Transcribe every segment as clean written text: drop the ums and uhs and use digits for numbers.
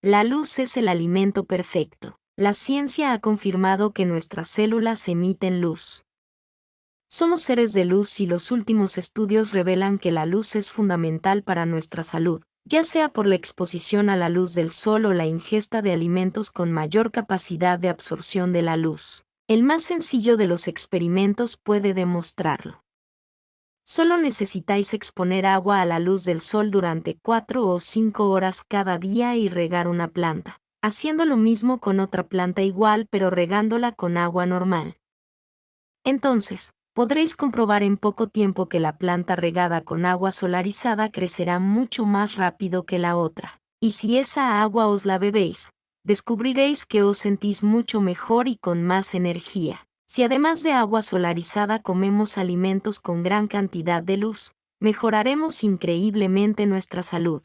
La luz es el alimento perfecto. La ciencia ha confirmado que nuestras células emiten luz. Somos seres de luz y los últimos estudios revelan que la luz es fundamental para nuestra salud, ya sea por la exposición a la luz del sol o la ingesta de alimentos con mayor capacidad de absorción de la luz. El más sencillo de los experimentos puede demostrarlo. Solo necesitáis exponer agua a la luz del sol durante 4 o 5 horas cada día y regar una planta, haciendo lo mismo con otra planta igual pero regándola con agua normal. Entonces, podréis comprobar en poco tiempo que la planta regada con agua solarizada crecerá mucho más rápido que la otra. Y si esa agua os la bebéis, descubriréis que os sentís mucho mejor y con más energía. Si además de agua solarizada comemos alimentos con gran cantidad de luz, mejoraremos increíblemente nuestra salud.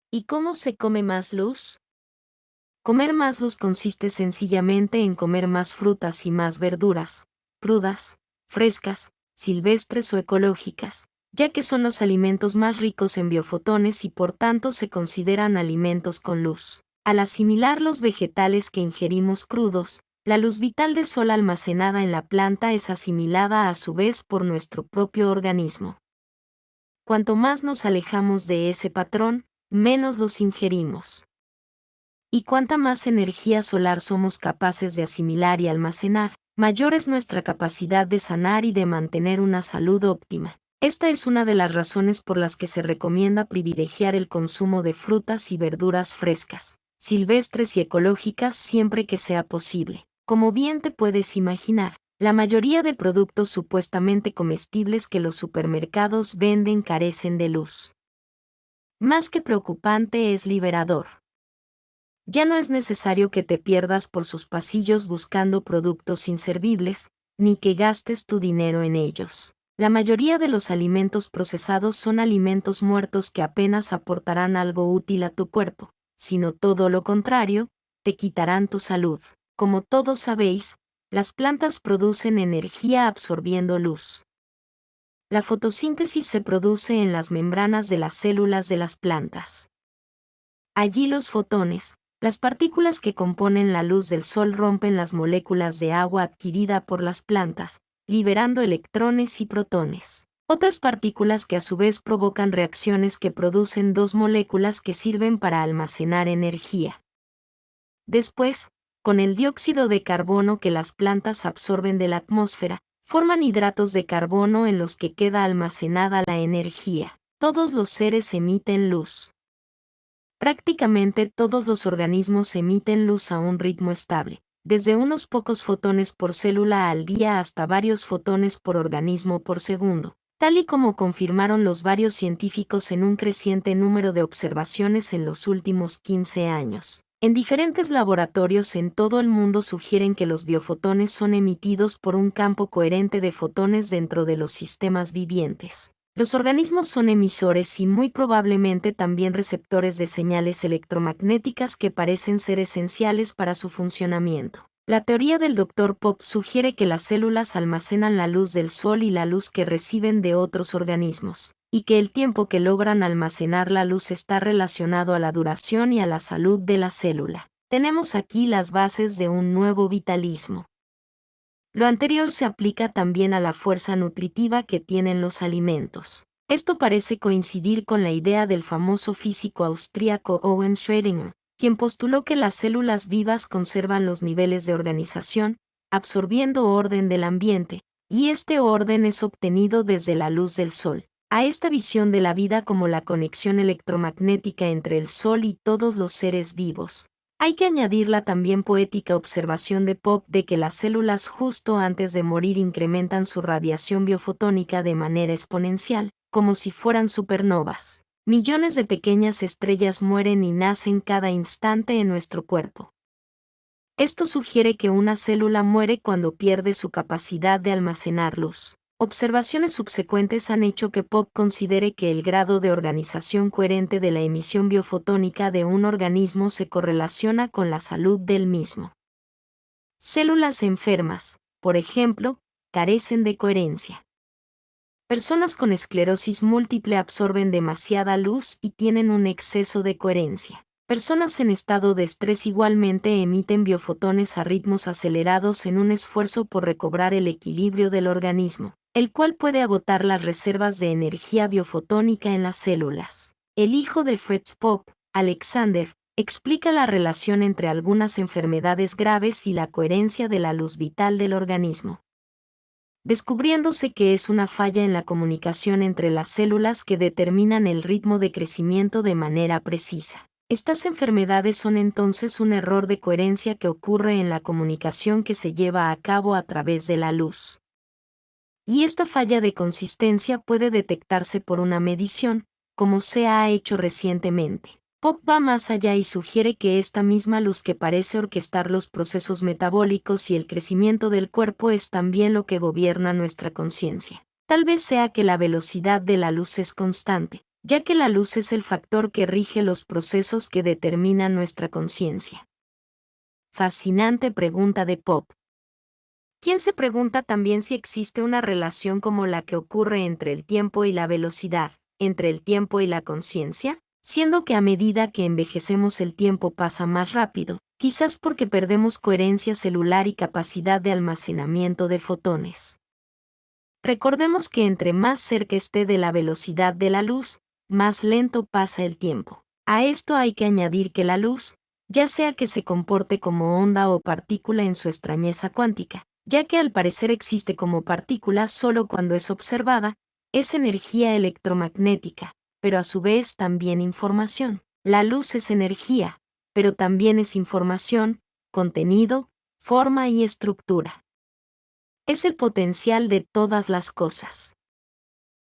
¿Y cómo se come más luz? Comer más luz consiste sencillamente en comer más frutas y más verduras, crudas, frescas, silvestres o ecológicas, ya que son los alimentos más ricos en biofotones y por tanto se consideran alimentos con luz. Al asimilar los vegetales que ingerimos crudos, la luz vital del sol almacenada en la planta es asimilada a su vez por nuestro propio organismo. Cuanto más nos alejamos de ese patrón, menos los ingerimos. Y cuanta más energía solar somos capaces de asimilar y almacenar, mayor es nuestra capacidad de sanar y de mantener una salud óptima. Esta es una de las razones por las que se recomienda privilegiar el consumo de frutas y verduras frescas, silvestres y ecológicas siempre que sea posible. Como bien te puedes imaginar, la mayoría de productos supuestamente comestibles que los supermercados venden carecen de luz. Más que preocupante, es liberador. Ya no es necesario que te pierdas por sus pasillos buscando productos inservibles, ni que gastes tu dinero en ellos. La mayoría de los alimentos procesados son alimentos muertos que apenas aportarán algo útil a tu cuerpo, sino todo lo contrario, te quitarán tu salud. Como todos sabéis, las plantas producen energía absorbiendo luz. La fotosíntesis se produce en las membranas de las células de las plantas. Allí los fotones, las partículas que componen la luz del sol, rompen las moléculas de agua adquirida por las plantas, liberando electrones y protones. Otras partículas que a su vez provocan reacciones que producen dos moléculas que sirven para almacenar energía. Después, con el dióxido de carbono que las plantas absorben de la atmósfera, forman hidratos de carbono en los que queda almacenada la energía. Todos los seres emiten luz. Prácticamente todos los organismos emiten luz a un ritmo estable, desde unos pocos fotones por célula al día hasta varios fotones por organismo por segundo, tal y como confirmaron los varios científicos en un creciente número de observaciones en los últimos 15 años. En diferentes laboratorios en todo el mundo sugieren que los biofotones son emitidos por un campo coherente de fotones dentro de los sistemas vivientes. Los organismos son emisores y muy probablemente también receptores de señales electromagnéticas que parecen ser esenciales para su funcionamiento. La teoría del Dr. Pop sugiere que las células almacenan la luz del sol y la luz que reciben de otros organismos, y que el tiempo que logran almacenar la luz está relacionado a la duración y a la salud de la célula. Tenemos aquí las bases de un nuevo vitalismo. Lo anterior se aplica también a la fuerza nutritiva que tienen los alimentos. Esto parece coincidir con la idea del famoso físico austríaco Owen Schrödinger, quien postuló que las células vivas conservan los niveles de organización, absorbiendo orden del ambiente, y este orden es obtenido desde la luz del sol. A esta visión de la vida como la conexión electromagnética entre el sol y todos los seres vivos, hay que añadir la también poética observación de Pop de que las células justo antes de morir incrementan su radiación biofotónica de manera exponencial, como si fueran supernovas. Millones de pequeñas estrellas mueren y nacen cada instante en nuestro cuerpo. Esto sugiere que una célula muere cuando pierde su capacidad de almacenar luz. Observaciones subsecuentes han hecho que Pop considere que el grado de organización coherente de la emisión biofotónica de un organismo se correlaciona con la salud del mismo. Células enfermas, por ejemplo, carecen de coherencia. Personas con esclerosis múltiple absorben demasiada luz y tienen un exceso de coherencia. Personas en estado de estrés igualmente emiten biofotones a ritmos acelerados en un esfuerzo por recobrar el equilibrio del organismo, el cual puede agotar las reservas de energía biofotónica en las células. El hijo de Fritz Popp, Alexander, explica la relación entre algunas enfermedades graves y la coherencia de la luz vital del organismo, descubriéndose que es una falla en la comunicación entre las células que determinan el ritmo de crecimiento de manera precisa. Estas enfermedades son entonces un error de coherencia que ocurre en la comunicación que se lleva a cabo a través de la luz. Y esta falla de consistencia puede detectarse por una medición, como se ha hecho recientemente. Popp va más allá y sugiere que esta misma luz que parece orquestar los procesos metabólicos y el crecimiento del cuerpo es también lo que gobierna nuestra conciencia. Tal vez sea que la velocidad de la luz es constante, ya que la luz es el factor que rige los procesos que determinan nuestra conciencia. Fascinante pregunta de Popp. ¿Quién se pregunta también si existe una relación como la que ocurre entre el tiempo y la velocidad, entre el tiempo y la conciencia? Siendo que a medida que envejecemos el tiempo pasa más rápido, quizás porque perdemos coherencia celular y capacidad de almacenamiento de fotones. Recordemos que entre más cerca esté de la velocidad de la luz, más lento pasa el tiempo. A esto hay que añadir que la luz, ya sea que se comporte como onda o partícula en su extrañeza cuántica, ya que al parecer existe como partícula solo cuando es observada, es energía electromagnética, pero a su vez también información. La luz es energía, pero también es información, contenido, forma y estructura. Es el potencial de todas las cosas.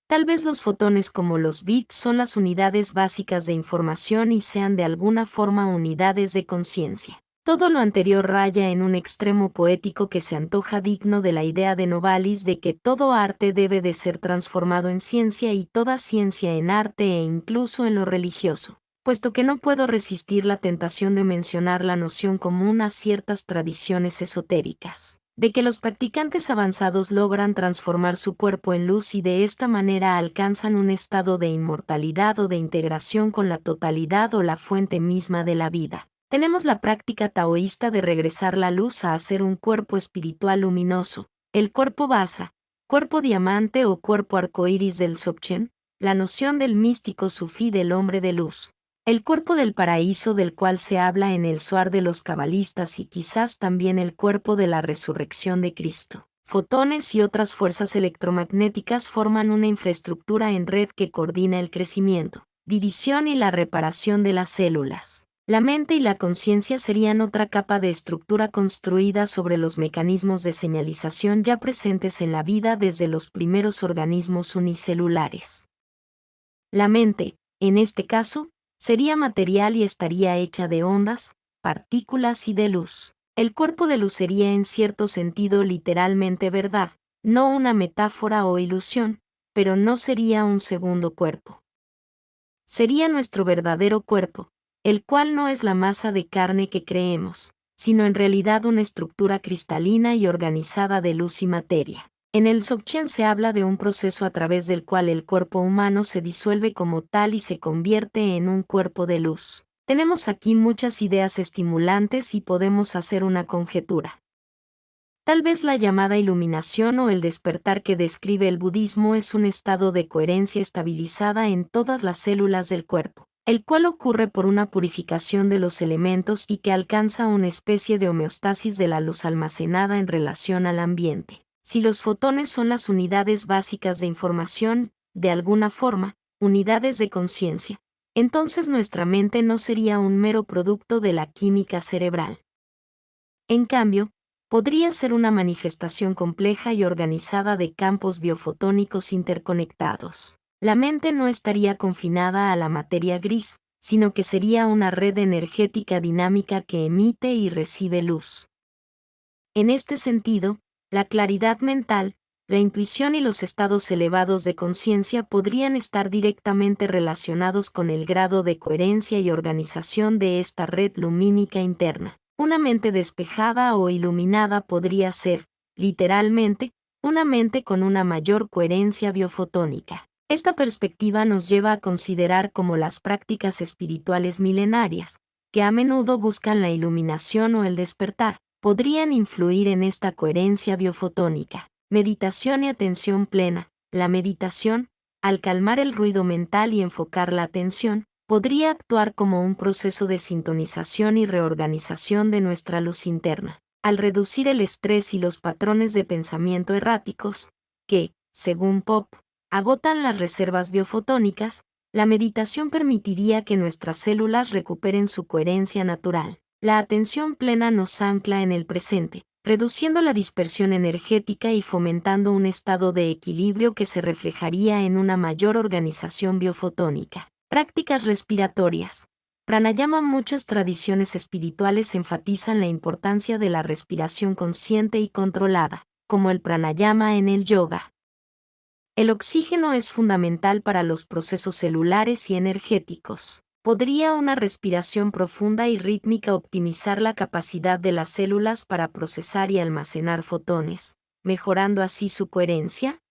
Tal vez los fotones como los bits son las unidades básicas de información y sean de alguna forma unidades de conciencia. Todo lo anterior raya en un extremo poético que se antoja digno de la idea de Novalis de que todo arte debe de ser transformado en ciencia y toda ciencia en arte e incluso en lo religioso, puesto que no puedo resistir la tentación de mencionar la noción común a ciertas tradiciones esotéricas, de que los practicantes avanzados logran transformar su cuerpo en luz y de esta manera alcanzan un estado de inmortalidad o de integración con la totalidad o la fuente misma de la vida. Tenemos la práctica taoísta de regresar la luz a hacer un cuerpo espiritual luminoso, el cuerpo vasa, cuerpo diamante o cuerpo arcoíris del Dzogchen, la noción del místico sufí del hombre de luz, el cuerpo del paraíso del cual se habla en el Zohar de los cabalistas y quizás también el cuerpo de la resurrección de Cristo. Fotones y otras fuerzas electromagnéticas forman una infraestructura en red que coordina el crecimiento, división y la reparación de las células. La mente y la conciencia serían otra capa de estructura construida sobre los mecanismos de señalización ya presentes en la vida desde los primeros organismos unicelulares. La mente, en este caso, sería material y estaría hecha de ondas, partículas y de luz. El cuerpo de luz sería en cierto sentido literalmente verdad, no una metáfora o ilusión, pero no sería un segundo cuerpo. Sería nuestro verdadero cuerpo, el cual no es la masa de carne que creemos, sino en realidad una estructura cristalina y organizada de luz y materia. En el Dzogchen se habla de un proceso a través del cual el cuerpo humano se disuelve como tal y se convierte en un cuerpo de luz. Tenemos aquí muchas ideas estimulantes y podemos hacer una conjetura. Tal vez la llamada iluminación o el despertar que describe el budismo es un estado de coherencia estabilizada en todas las células del cuerpo, el cual ocurre por una purificación de los elementos y que alcanza una especie de homeostasis de la luz almacenada en relación al ambiente. Si los fotones son las unidades básicas de información, de alguna forma, unidades de conciencia, entonces nuestra mente no sería un mero producto de la química cerebral. En cambio, podría ser una manifestación compleja y organizada de campos biofotónicos interconectados. La mente no estaría confinada a la materia gris, sino que sería una red energética dinámica que emite y recibe luz. En este sentido, la claridad mental, la intuición y los estados elevados de conciencia podrían estar directamente relacionados con el grado de coherencia y organización de esta red lumínica interna. Una mente despejada o iluminada podría ser, literalmente, una mente con una mayor coherencia biofotónica. Esta perspectiva nos lleva a considerar cómo las prácticas espirituales milenarias, que a menudo buscan la iluminación o el despertar, podrían influir en esta coherencia biofotónica. Meditación y atención plena. La meditación, al calmar el ruido mental y enfocar la atención, podría actuar como un proceso de sintonización y reorganización de nuestra luz interna, al reducir el estrés y los patrones de pensamiento erráticos, que, según Pop, agotan las reservas biofotónicas. La meditación permitiría que nuestras células recuperen su coherencia natural. La atención plena nos ancla en el presente, reduciendo la dispersión energética y fomentando un estado de equilibrio que se reflejaría en una mayor organización biofotónica. Prácticas respiratorias. Pranayama. Muchas tradiciones espirituales enfatizan la importancia de la respiración consciente y controlada, como el pranayama en el yoga. El oxígeno es fundamental para los procesos celulares y energéticos. ¿Podría una respiración profunda y rítmica optimizar la capacidad de las células para procesar y almacenar fotones, mejorando así su coherencia?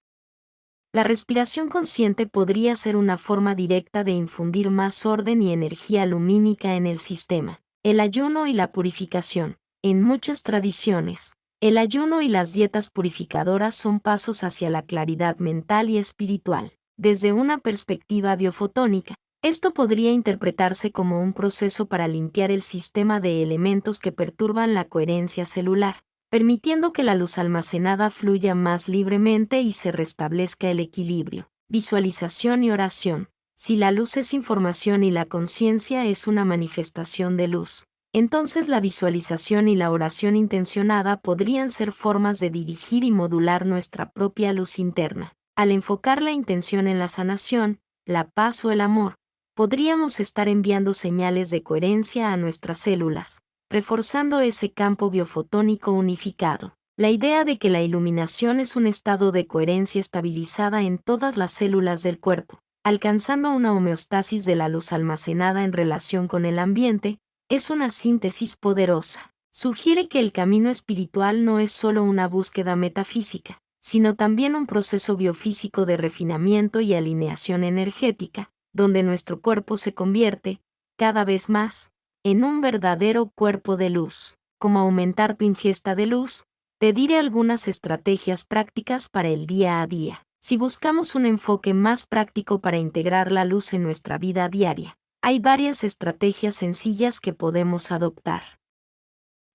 La respiración consciente podría ser una forma directa de infundir más orden y energía lumínica en el sistema. El ayuno y la purificación. En muchas tradiciones, el ayuno y las dietas purificadoras son pasos hacia la claridad mental y espiritual. Desde una perspectiva biofotónica, esto podría interpretarse como un proceso para limpiar el sistema de elementos que perturban la coherencia celular, permitiendo que la luz almacenada fluya más libremente y se restablezca el equilibrio. Visualización y oración. Si la luz es información y la conciencia es una manifestación de luz, entonces la visualización y la oración intencionada podrían ser formas de dirigir y modular nuestra propia luz interna. Al enfocar la intención en la sanación, la paz o el amor, podríamos estar enviando señales de coherencia a nuestras células, reforzando ese campo biofotónico unificado. La idea de que la iluminación es un estado de coherencia estabilizada en todas las células del cuerpo, alcanzando una homeostasis de la luz almacenada en relación con el ambiente, es una síntesis poderosa. Sugiere que el camino espiritual no es solo una búsqueda metafísica, sino también un proceso biofísico de refinamiento y alineación energética, donde nuestro cuerpo se convierte, cada vez más, en un verdadero cuerpo de luz. ¿Cómo aumentar tu ingesta de luz? Te diré algunas estrategias prácticas para el día a día. Si buscamos un enfoque más práctico para integrar la luz en nuestra vida diaria, hay varias estrategias sencillas que podemos adoptar.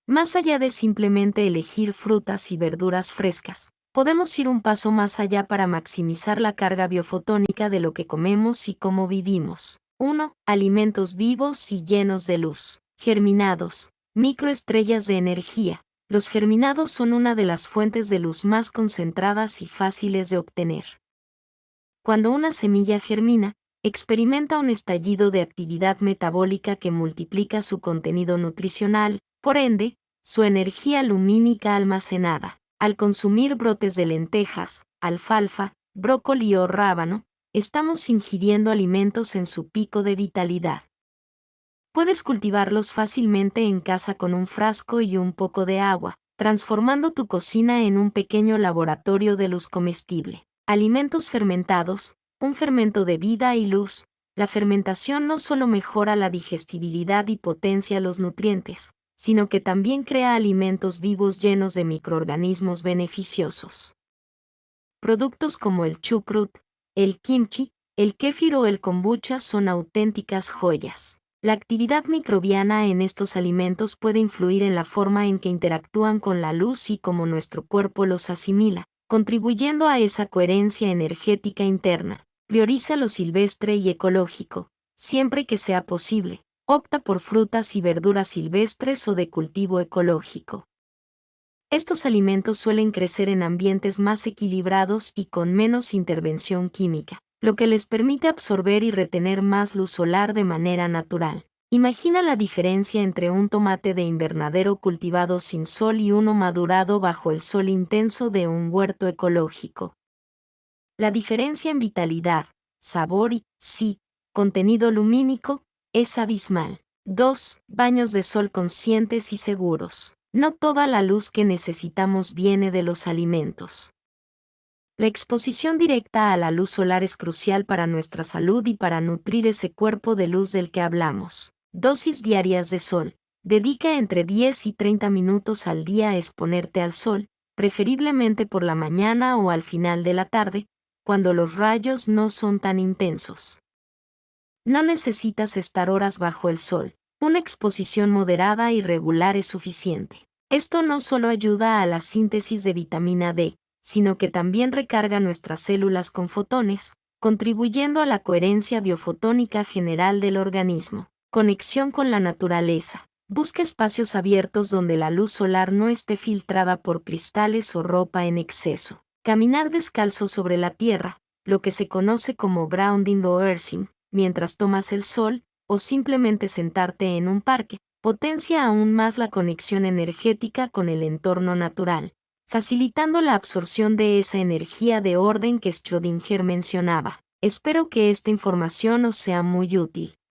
Más allá de simplemente elegir frutas y verduras frescas, podemos ir un paso más allá para maximizar la carga biofotónica de lo que comemos y cómo vivimos. 1. Alimentos vivos y llenos de luz. Germinados. Microestrellas de energía. Los germinados son una de las fuentes de luz más concentradas y fáciles de obtener. Cuando una semilla germina, experimenta un estallido de actividad metabólica que multiplica su contenido nutricional, por ende, su energía lumínica almacenada. Al consumir brotes de lentejas, alfalfa, brócoli o rábano, estamos ingiriendo alimentos en su pico de vitalidad. Puedes cultivarlos fácilmente en casa con un frasco y un poco de agua, transformando tu cocina en un pequeño laboratorio de luz comestible. Alimentos fermentados, un fermento de vida y luz. La fermentación no solo mejora la digestibilidad y potencia los nutrientes, sino que también crea alimentos vivos llenos de microorganismos beneficiosos. Productos como el chucrut, el kimchi, el kéfir o el kombucha son auténticas joyas. La actividad microbiana en estos alimentos puede influir en la forma en que interactúan con la luz y cómo nuestro cuerpo los asimila, contribuyendo a esa coherencia energética interna. Prioriza lo silvestre y ecológico, siempre que sea posible. Opta por frutas y verduras silvestres o de cultivo ecológico. Estos alimentos suelen crecer en ambientes más equilibrados y con menos intervención química, lo que les permite absorber y retener más luz solar de manera natural. Imagina la diferencia entre un tomate de invernadero cultivado sin sol y uno madurado bajo el sol intenso de un huerto ecológico. La diferencia en vitalidad, sabor y, sí, contenido lumínico, es abismal. 2. Baños de sol conscientes y seguros. No toda la luz que necesitamos viene de los alimentos. La exposición directa a la luz solar es crucial para nuestra salud y para nutrir ese cuerpo de luz del que hablamos. Dosis diarias de sol. Dedica entre 10 y 30 minutos al día a exponerte al sol, preferiblemente por la mañana o al final de la tarde, cuando los rayos no son tan intensos. No necesitas estar horas bajo el sol. Una exposición moderada y regular es suficiente. Esto no solo ayuda a la síntesis de vitamina D, sino que también recarga nuestras células con fotones, contribuyendo a la coherencia biofotónica general del organismo. Conexión con la naturaleza. Busca espacios abiertos donde la luz solar no esté filtrada por cristales o ropa en exceso. Caminar descalzo sobre la tierra, lo que se conoce como grounding o earthing, mientras tomas el sol, o simplemente sentarte en un parque, potencia aún más la conexión energética con el entorno natural, facilitando la absorción de esa energía de orden que Schrödinger mencionaba. Espero que esta información os sea muy útil.